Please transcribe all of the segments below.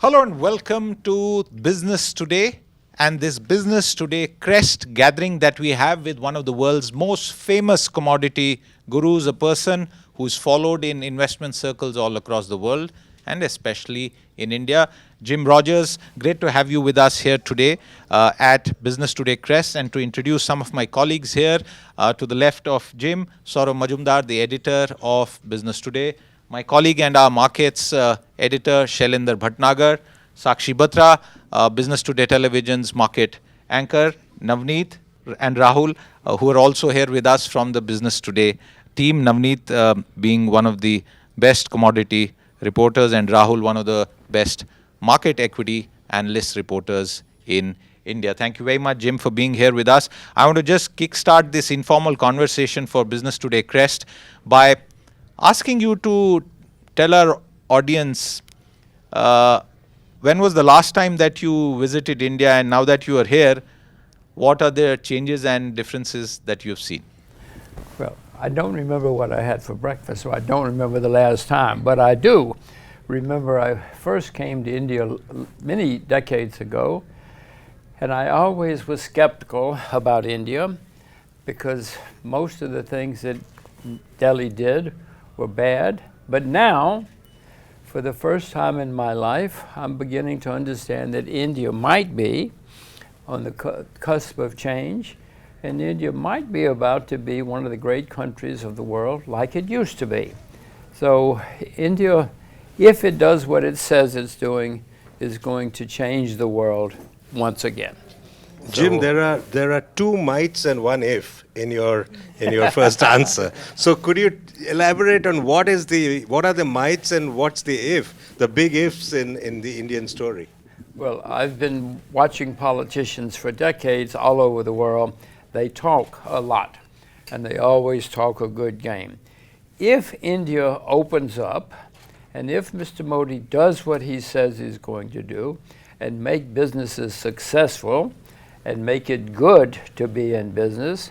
Hello and welcome to Business Today and this Business Today Crest gathering that we have with one of the world's most famous commodity gurus, a person who's followed in investment circles all across the world and especially in India. Jim Rogers, great to have you with us here today at Business Today Crest, and to introduce some of my colleagues here. To the left of Jim, Sourav Majumdar, the editor of Business Today. My colleague and our markets editor, Shail Bhatnagar, Sakshi Batra, Business Today Television's market anchor, Navneet and Rahul, who are also here with us from the Business Today team. Navneet being one of the best commodity reporters and Rahul one of the best market equity analyst reporters in India. Thank you very much, Jim, for being here with us. I want to just kickstart this informal conversation for Business Today Crest by asking you to tell our audience when was the last time that you visited India, and now that you are here, what are the changes and differences that you've seen? Well, I don't remember what I had for breakfast, so I don't remember the last time, but I do remember I first came to India many decades ago, and I always was skeptical about India because most of the things that Delhi did were bad. But now, for the first time in my life, I'm beginning to understand that India might be on the cusp of change, and India might be about to be one of the great countries of the world like it used to be. So India, if it does what it says it's doing, is going to change the world once again. Jim, there are two mights and one if in your first answer. So could you elaborate on what are the mights and what's the if, the big ifs in the Indian story? Well, I've been watching politicians for decades all over the world. They talk a lot, and they always talk a good game. If India opens up, and if Mr. Modi does what he says he's going to do, and make businesses successful, and make it good to be in business,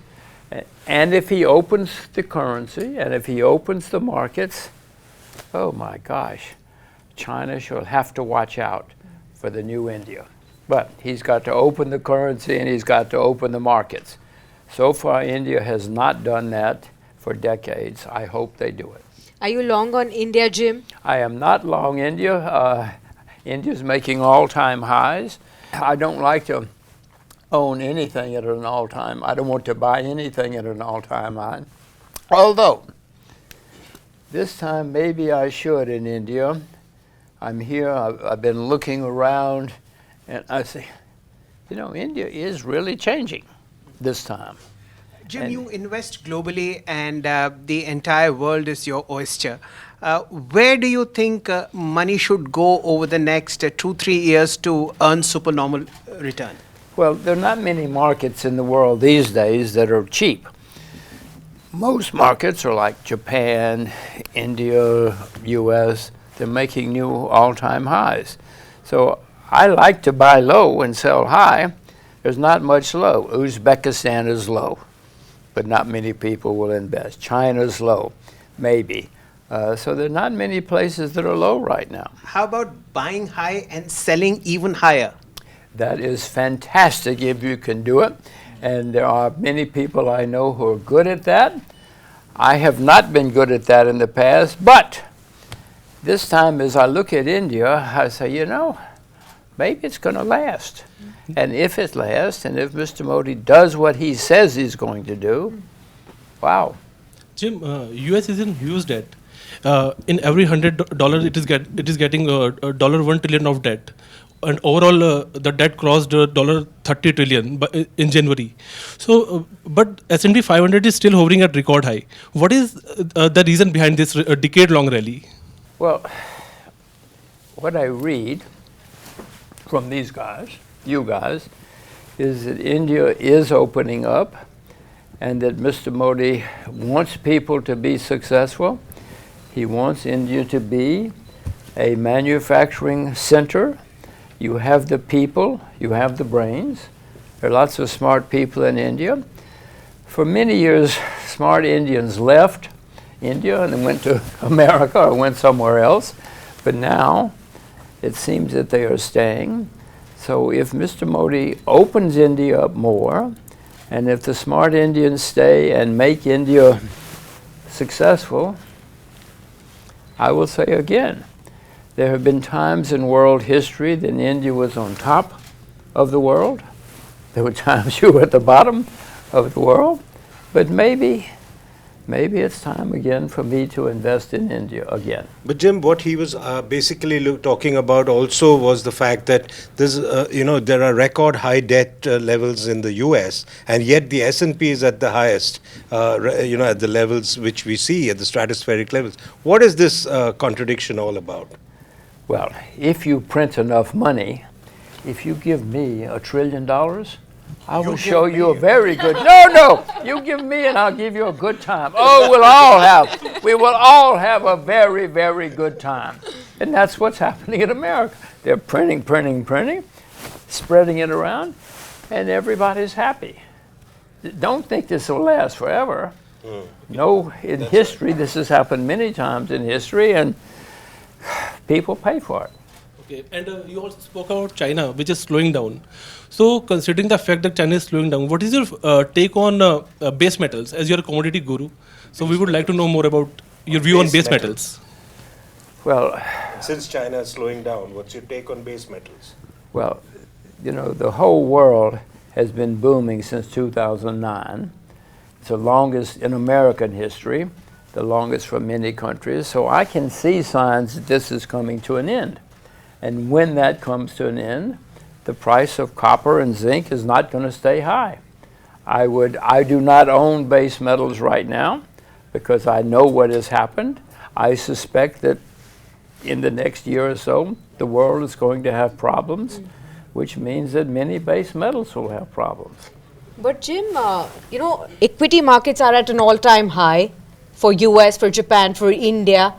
and if he opens the currency, and if he opens the markets, oh my gosh, China shall have to watch out for the new India. But he's got to open the currency and he's got to open the markets. So far, India has not done that for decades. I hope they do it. Are you long on India, Jim? I am not long India. India's making all-time highs. I don't like to own anything at an all-time. I don't want to buy anything at an all-time high. Although, this time maybe I should in India. I'm here, I've been looking around, and I say, you know, India is really changing this time. Jim, you invest globally, and the entire world is your oyster. Where do you think money should go over the next 2-3 years to earn supernormal return? Well, there are not many markets in the world these days that are cheap. Most markets are like Japan, India, US. They're making new all-time highs. So I like to buy low and sell high. There's not much low. Uzbekistan is low, but not many people will invest. China's low, maybe. So there are not many places that are low right now. How about buying high and selling even higher? That is fantastic if you can do it. And there are many people I know who are good at that. I have not been good at that in the past, but this time as I look at India, I say, you know, maybe it's going to last. And if it lasts, and if Mr. Modi does what he says he's going to do, wow. Jim, US is in huge debt. In every $100, it is getting $1 trillion of debt. And overall, the debt crossed $30 trillion in January. So, but S&P 500 is still hovering at record high. What is the reason behind this decade-long rally? Well, what I read from these guys, you guys, is that India is opening up and that Mr. Modi wants people to be successful. He wants India to be a manufacturing center. You have the people, you have the brains. There are lots of smart people in India. For many years, smart Indians left India and went to America or went somewhere else. But now It seems that they are staying. So if Mr. Modi opens India up more, and if the smart Indians stay and make India successful, I will say again, there have been times in world history that India was on top of the world. There were times you were at the bottom of the world. But maybe it's time again for me to invest in India again. But Jim, what he was basically talking about also was the fact that there's, there are record high debt levels in the U.S. and yet the S&P is at the highest, at the levels which we see at the stratospheric levels. What is this contradiction all about? Well, if you print enough money, if you give me $1 trillion, I will show you a very good. No, you give me and I'll give you a good time. Oh, we will all have a very, very good time. And that's what's happening in America. They're printing, spreading it around, and everybody's happy. Don't think this will last forever. No, in history, this has happened many times in history, and people pay for it. Okay, and you also spoke about China, which is slowing down. So, considering the fact that China is slowing down, what is your take on base metals as your commodity guru? So, we would like to know more about your view on base metals. Well, since China is slowing down, what's your take on base metals? Well, the whole world has been booming since 2009. It's the longest in American history, the longest for many countries. So I can see signs that this is coming to an end. And when that comes to an end, the price of copper and zinc is not going to stay high. I do not own base metals right now because I know what has happened. I suspect that in the next year or so, the world is going to have problems, which means that many base metals will have problems. But Jim, equity markets are at an all-time high for US, for Japan, for India.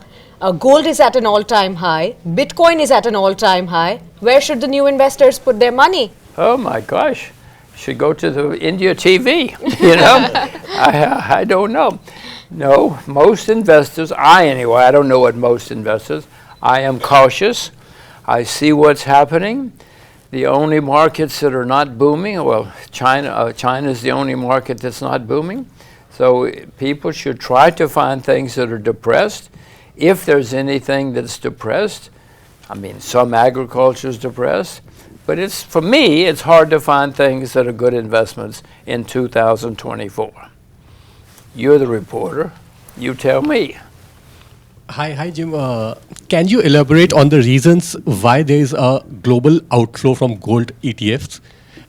Gold is at an all-time high. Bitcoin is at an all-time high. Where should the new investors put their money? Oh my gosh, should go to the India TV, I don't know. No, most investors, I don't know what most investors, I am cautious. I see what's happening. The only markets that are not booming, well, China is the only market that's not booming. So people should try to find things that are depressed. If there's anything that's depressed, some agriculture is depressed, but for me, it's hard to find things that are good investments in 2024. You're the reporter. You tell me. Hi, Jim. Can you elaborate on the reasons why there is a global outflow from gold ETFs?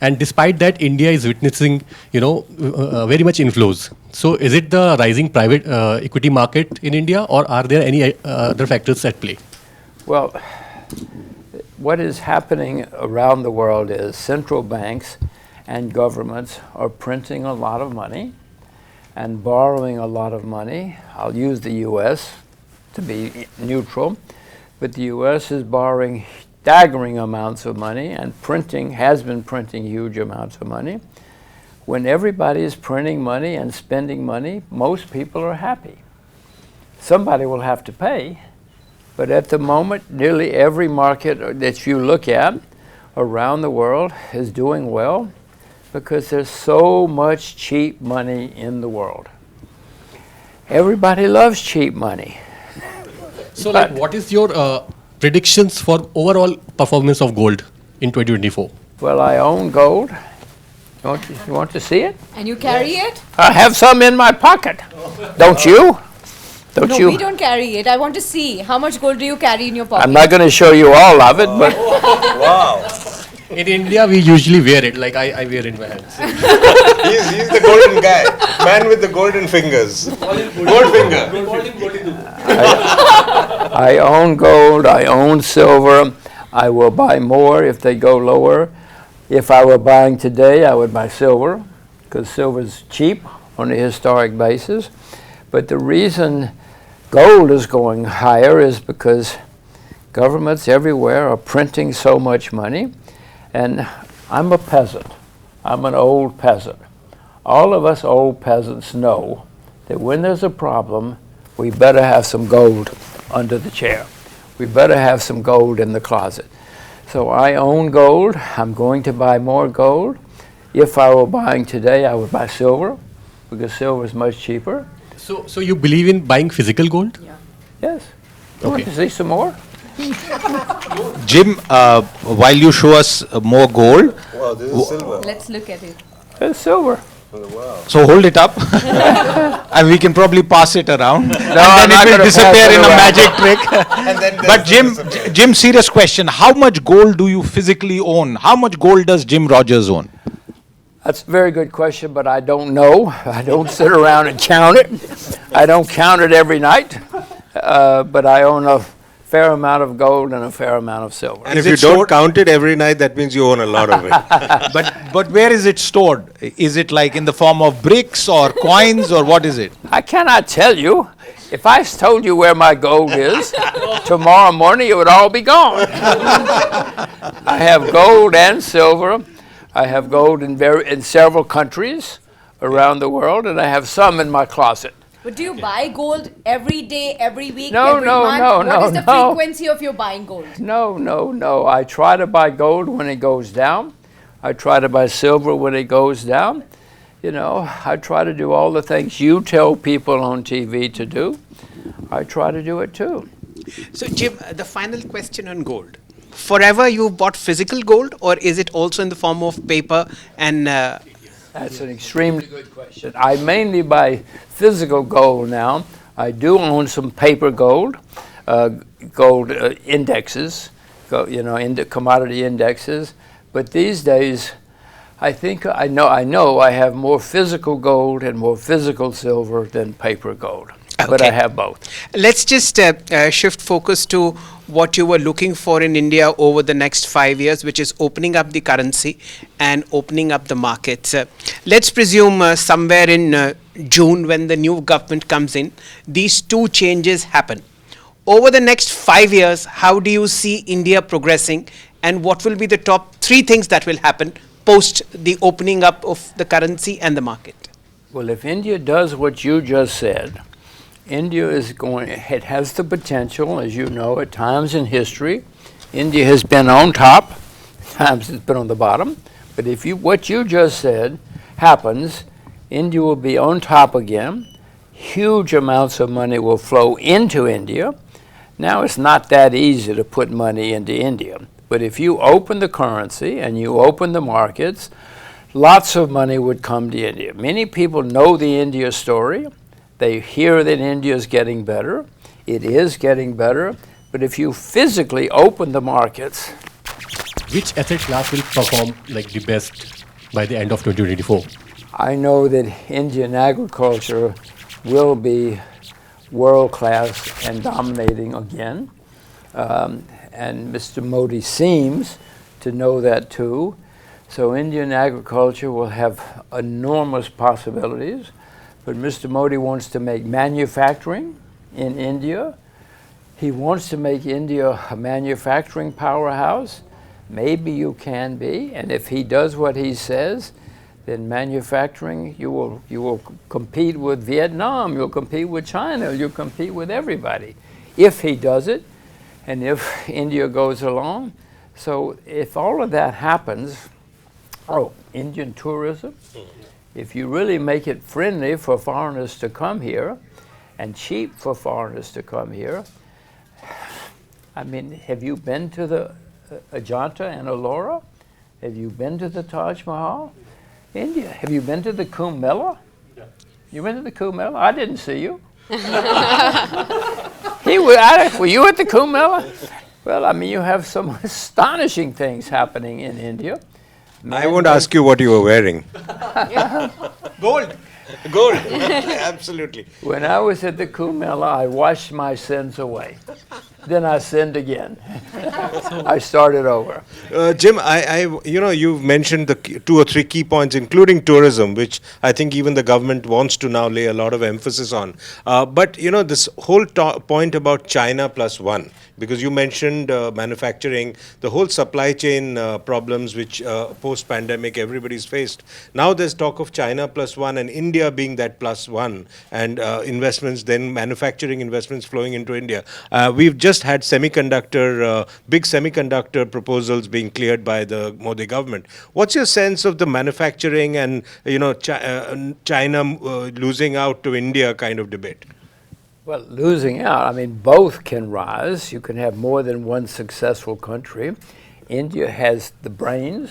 And despite that, India is witnessing, very much inflows. So is it the rising private equity market in India, or are there any other factors at play? Well, what is happening around the world is central banks and governments are printing a lot of money and borrowing a lot of money. I'll use the U.S. to be neutral, but the U.S. is borrowing staggering amounts of money and has been printing huge amounts of money. When everybody is printing money and spending money, most people are happy. Somebody will have to pay, but at the moment, nearly every market that you look at around the world is doing well because there's so much cheap money in the world. Everybody loves cheap money. So, what is your predictions for overall performance of gold in 2024? Well, I own gold. You want to see it? And you carry it? I have some in my pocket. Don't you? No, we don't carry it. I want to see. How much gold do you carry in your pocket? I'm not going to show you all of it, but... Wow. In India, we usually wear it, like I wear it in my hands. He's the golden guy. Man with the golden fingers. Gold finger. I own gold. I own silver. I will buy more if they go lower. If I were buying today, I would buy silver because silver is cheap on a historic basis. But the reason gold is going higher is because governments everywhere are printing so much money. And I'm a peasant. I'm an old peasant. All of us old peasants know that when there's a problem, we better have some gold under the chair. we better have some gold in the closet. So I own gold. I'm going to buy more gold. If I were buying today, I would buy silver because silver is much cheaper. So you believe in buying physical gold? Yes. You want to see some more? Jim, while you show us more gold, Wow, this is silver. Let's look at it. It's silver. so hold it up, and we can probably pass it around, and I'm then not it will gonna disappear pass it in a around. magic trick. And then But Jim, serious question: how much gold do you physically own? How much gold does Jim Rogers own? That's a very good question, but I don't know. I don't sit around and count it. I don't count it every night, but I own a fair amount of gold and a fair amount of silver. And Is if you it don't stored- count it every night, that means you own a lot of it. But where is it stored? Is it like in the form of bricks or coins, or what is it? I cannot tell you. If I told you where my gold is, tomorrow morning it would all be gone. I have gold and silver. I have gold in several countries around the world, and I have some in my closet. But do you buy gold every day, every week, No, every no, month? no, What no, is the no. frequency of your buying gold? No. I try to buy gold when it goes down. I try to buy silver when it goes down. You know, I try to do all the things you tell people on TV to do. I try to do it too. So, Jim, the final question on gold. Forever you've bought physical gold, or is it also in the form of paper and That's an extremely good question. I mainly buy physical gold now. I do own some paper gold, gold indexes, commodity indexes. But these days, I know I have more physical gold and more physical silver than paper gold. But I Okay. have both. Let's just shift focus to what you were looking for in India over the next 5 years, which is opening up the currency and opening up the markets. Let's presume somewhere in June, when the new government comes in, these two changes happen. Over the next 5 years, how do you see India progressing, and what will be the top 3 things that will happen post the opening up of the currency and the market? Well, if India does what you just said, India it has the potential, as you know, at times in history. India has been on top, times it's been on the bottom. But if what you just said happens, India will be on top again. Huge amounts of money will flow into India. Now it's not that easy to put money into India. But if you open the currency and you open the markets, lots of money would come to India. Many people know the India story. They hear that India is getting better. It is getting better. But if you physically open the markets, Which asset class will perform like the best by the end of 2024? I know that Indian agriculture will be world class and dominating again. And Mr. Modi seems to know that too. So Indian agriculture will have enormous possibilities. But Mr. Modi wants to make manufacturing in India. He wants to make India a manufacturing powerhouse. Maybe you can be, and if he does what he says, then manufacturing, you will compete with Vietnam, you'll compete with China, you'll compete with everybody. If he does it, and if India goes along. So if all of that happens, Indian tourism, if you really make it friendly for foreigners to come here and cheap for foreigners to come here, I mean, have you been to the Ajanta and Ellora? Have you been to the Taj Mahal? India. Have you been to the Kumbh Mela? Yeah. You went to the Kumbh Mela? I didn't see you. Were you at the Kumbh Mela? Well, I mean, you have some astonishing things happening in India. I won't ask you what you were wearing. Gold. Gold. Absolutely. When I was at the Kumbh Mela, I washed my sins away. Then I sinned again. I started over. Jim, you've mentioned the 2 or 3 key points, including tourism, which I think even the government wants to now lay a lot of emphasis on. But, this whole point about China plus one, because you mentioned manufacturing, the whole supply chain problems which post-pandemic everybody's faced. Now there's talk of China plus one and India being that plus one, and investments, then manufacturing investments flowing into India. We've just just had big semiconductor proposals being cleared by the Modi government. What's your sense of the manufacturing and China losing out to India kind of debate? Well, losing out, I mean, both can rise. You can have more than one successful country. India has the brains,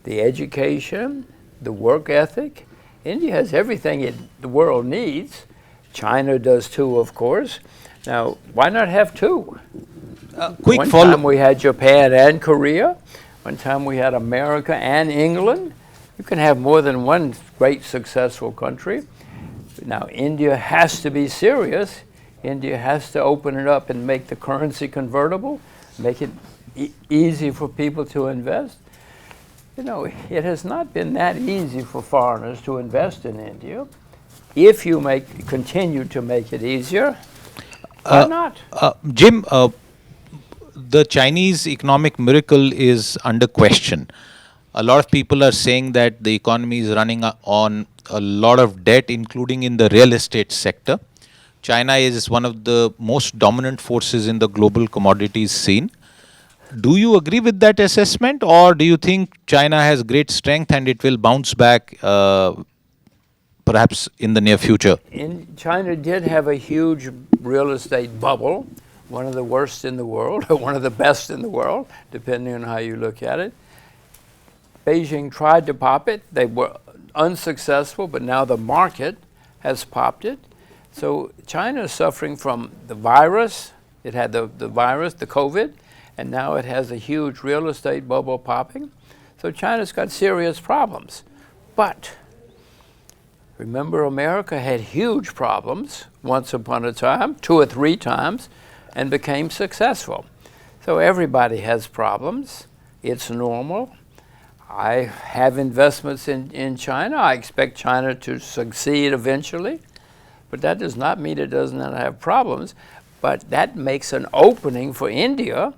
the education, the work ethic. India has everything the world needs. China does too, of course. Now, why not have two? One time we had Japan and Korea. One time we had America and England. You can have more than one great successful country. Now, India has to be serious. India has to open it up and make the currency convertible, make it easy for people to invest. You know, it has not been that easy for foreigners to invest in India. If you continue to make it easier, why not? Jim, the Chinese economic miracle is under question. A lot of people are saying that the economy is running on a lot of debt, including in the real estate sector. China is one of the most dominant forces in the global commodities scene. Do you agree with that assessment, or do you think China has great strength and it will bounce back perhaps in the near future? China did have a huge real estate bubble, one of the worst in the world, or one of the best in the world, depending on how you look at it. Beijing tried to pop it. They were unsuccessful, but now the market has popped it. So China is suffering from the virus. It had the virus, the COVID, and now it has a huge real estate bubble popping. So China's got serious problems. But remember, America had huge problems once upon a time, 2 or 3 times, and became successful. So everybody has problems. It's normal. I have investments in China. I expect China to succeed eventually. But that does not mean it does not have problems. But that makes an opening for India,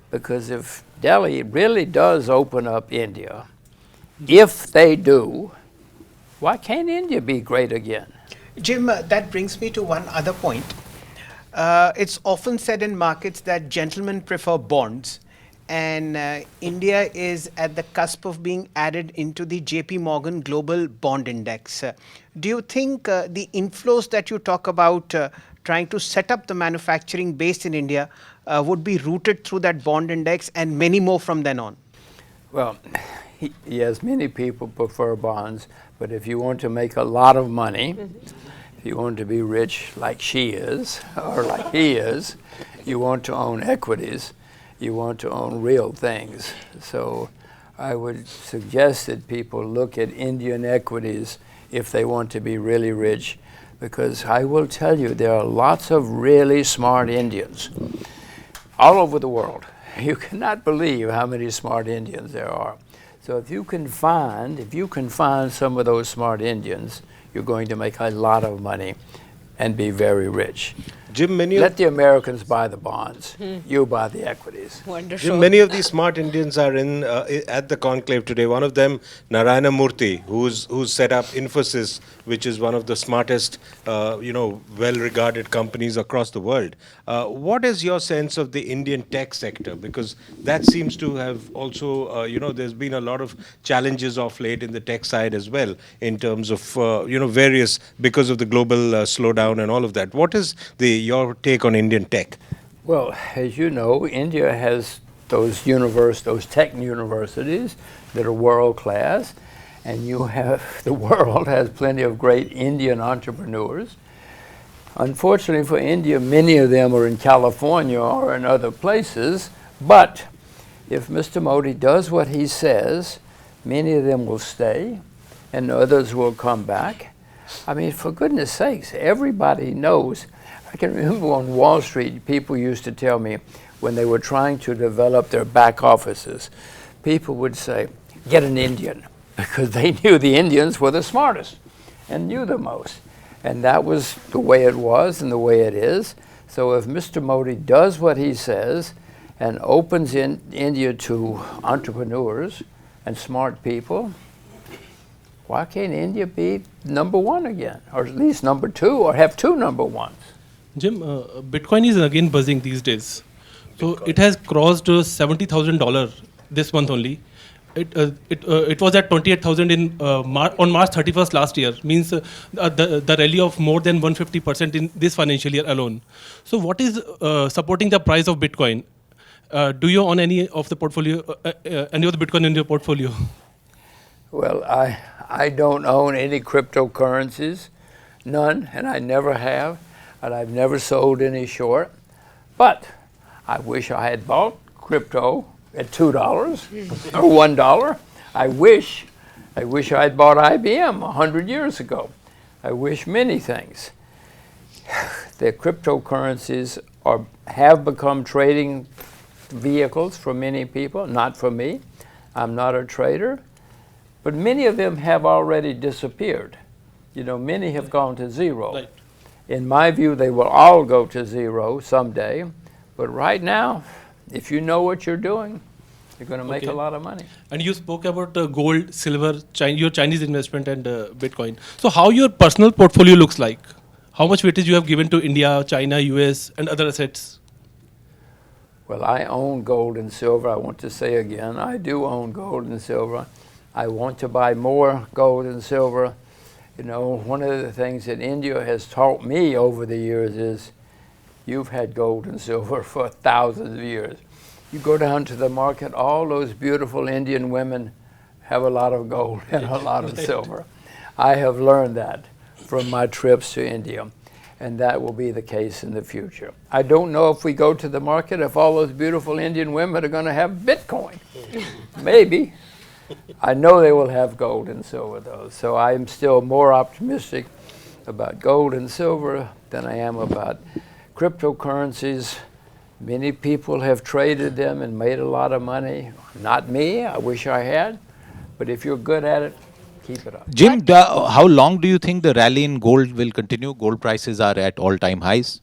because if Delhi really does open up India, if they do, why can't India be great again? Jim, that brings me to one other point. It's often said in markets that gentlemen prefer bonds, and India is at the cusp of being added into the JP Morgan Global Bond Index. Do you think the inflows that you talk about trying to set up the manufacturing base in India would be routed through that bond index and many more from then on? Well, yes, many people prefer bonds, but if you want to make a lot of money, if you want to be rich like she is, or like he is, you want to own equities, you want to own real things. So I would suggest that people look at Indian equities if they want to be really rich, because I will tell you, there are lots of really smart Indians all over the world. You cannot believe how many smart Indians there are. So if you can find some of those smart Indians, you're going to make a lot of money and be very rich. Jim, let the Americans buy the bonds. You buy the equities. Wonderful. Jim, many of these smart Indians are at the conclave today. One of them, Narayana Murthy, who's set up Infosys, which is one of the smartest, well-regarded companies across the world. What is your sense of the Indian tech sector? Because that seems to have also, there's been a lot of challenges of late in the tech side as well, in terms of, various, because of the global slowdown and all of that. What is your take on Indian tech? Well, as you know, India has those tech universities that are world class, and the world has plenty of great Indian entrepreneurs. Unfortunately for India, many of them are in California or in other places, but if Mr. Modi does what he says, many of them will stay and others will come back. I mean, for goodness sakes, everybody knows. I can remember on Wall Street, people used to tell me when they were trying to develop their back offices, people would say, get an Indian, because they knew the Indians were the smartest and knew the most. And that was the way it was and the way it is. So if Mr. Modi does what he says and opens India to entrepreneurs and smart people, why can't India be number 1 again, or at least number 2, or have 2 number 1s? Jim, Bitcoin is again buzzing these days. So it has crossed $70,000 this month only. It was at 28,000 in on March 31st last year. Means the rally of more than 150% in this financial year alone. So what is supporting the price of Bitcoin? Do you own any of the portfolio, any of the Bitcoin in your portfolio? Well, I don't own any cryptocurrencies, none, and I never have, and I've never sold any short. But I wish I had bought crypto at $2 or $1. I wish I had bought IBM 100 years ago. I wish many things. The cryptocurrencies have become trading vehicles for many people, not for me. I'm not a trader. But many of them have already disappeared. You know, many have gone to zero. Right. In my view, they will all go to zero someday. But right now, if you know what you're doing, you're going to make a lot of money. And you spoke about gold, silver, your Chinese investment and Bitcoin. So how your personal portfolio looks like? How much weightage you have given to India, China, US and other assets? Well, I own gold and silver. I want to say again, I do own gold and silver. I want to buy more gold and silver. You know, one of the things that India has taught me over the years is you've had gold and silver for thousands of years. You go down to the market, all those beautiful Indian women have a lot of gold and a lot of silver. I have learned that from my trips to India, and that will be the case in the future. I don't know if we go to the market if all those beautiful Indian women are going to have Bitcoin. Maybe. I know they will have gold and silver though, so I'm still more optimistic about gold and silver than I am about cryptocurrencies. Many people have traded them and made a lot of money. Not me, I wish I had, but if you're good at it, keep it up. Jim, how long do you think the rally in gold will continue? Gold prices are at all-time highs.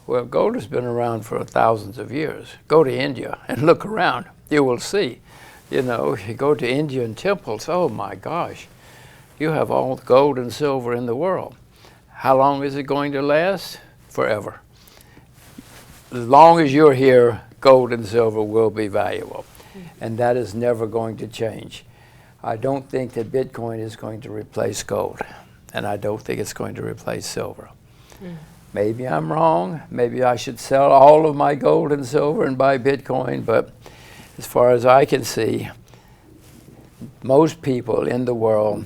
Well, gold has been around for thousands of years. Go to India and look around, you will see. You know, you go to Indian temples, oh my gosh, you have all the gold and silver in the world. How long is it going to last? Forever. As long as you're here, gold and silver will be valuable. And that is never going to change. I don't think that Bitcoin is going to replace gold. And I don't think it's going to replace silver. Maybe I'm wrong. Maybe I should sell all of my gold and silver and buy Bitcoin. But as far as I can see, most people in the world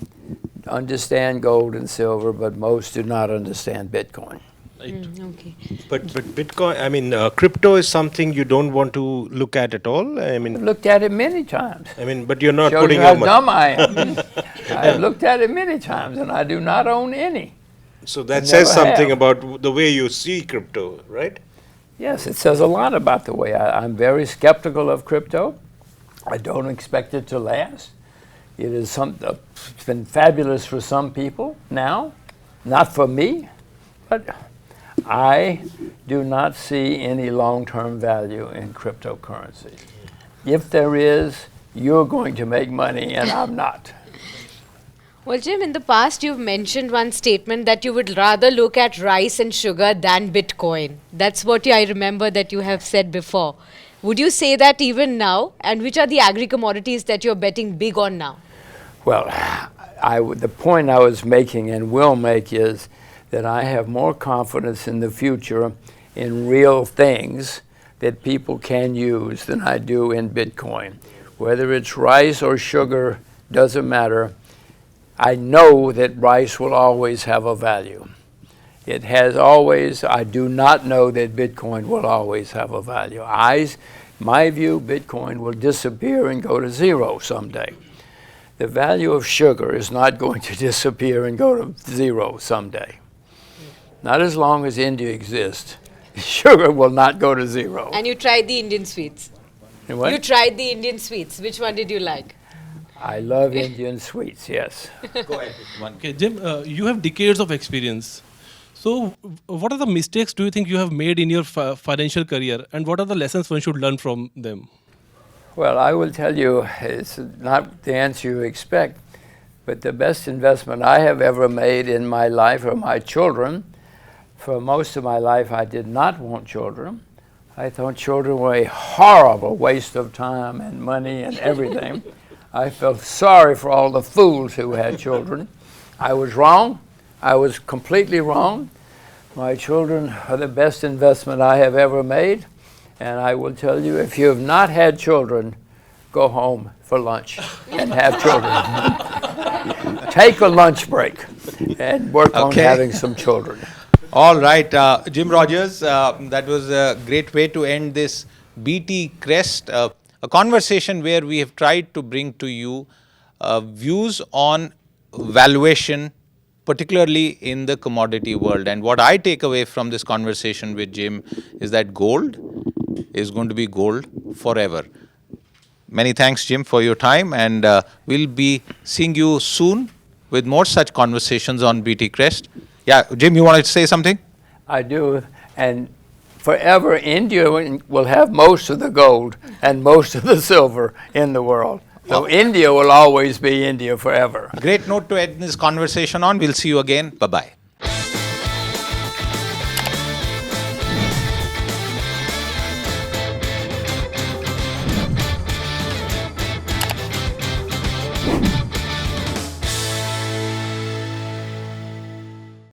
understand gold and silver, but most do not understand Bitcoin. Okay. But Bitcoin, I mean, crypto is something you don't want to look at all. I mean, I've looked at it many times. I mean, but you're not Shows putting you how your dumb I am. I've looked at it many times, and I do not own any. So that I says never something have. about the way you see crypto, right? Yes, it says a lot about the way I'm very skeptical of crypto. I don't expect it to last. It is it's been fabulous for some people now, not for me, but I do not see any long-term value in cryptocurrency. If there is, you're going to make money and I'm not. Well, Jim, in the past you've mentioned one statement that you would rather look at rice and sugar than Bitcoin. That's what I remember that you have said before. Would you say that even now? And which are the agri-commodities that you're betting big on now? Well, the point I was making and will make is that I have more confidence in the future in real things that people can use than I do in Bitcoin. Whether it's rice or sugar, doesn't matter. I know that rice will always have a value. It has always. I do not know that Bitcoin will always have a value. My view, Bitcoin will disappear and go to zero someday. The value of sugar is not going to disappear and go to zero someday. Not as long as India exists. Sugar will not go to zero. And you tried the Indian sweets. What? You tried the Indian sweets. Which one did you like? I love Indian sweets, yes. Go ahead. Okay, Jim, you have decades of experience. So what are the mistakes do you think you have made in your financial career, and what are the lessons one should learn from them? Well, I will tell you, it's not the answer you expect, but the best investment I have ever made in my life are my children. For most of my life, I did not want children. I thought children were a horrible waste of time and money and everything. I felt sorry for all the fools who had children. I was wrong. I was completely wrong. My children are the best investment I have ever made. And I will tell you, if you have not had children, go home for lunch and have children. Take a lunch break and work on having some children. All right, Jim Rogers, that was a great way to end this BT Crest, a conversation where we have tried to bring to you views on valuation, particularly in the commodity world. And what I take away from this conversation with Jim is that gold is going to be gold forever. Many thanks, Jim, for your time, and we'll be seeing you soon with more such conversations on BT Crest. Yeah, Jim, you wanted to say something? I do, and forever India will have most of the gold and most of the silver in the world. So India will always be India forever. Great note to end this conversation on. We'll see you again. Bye-bye.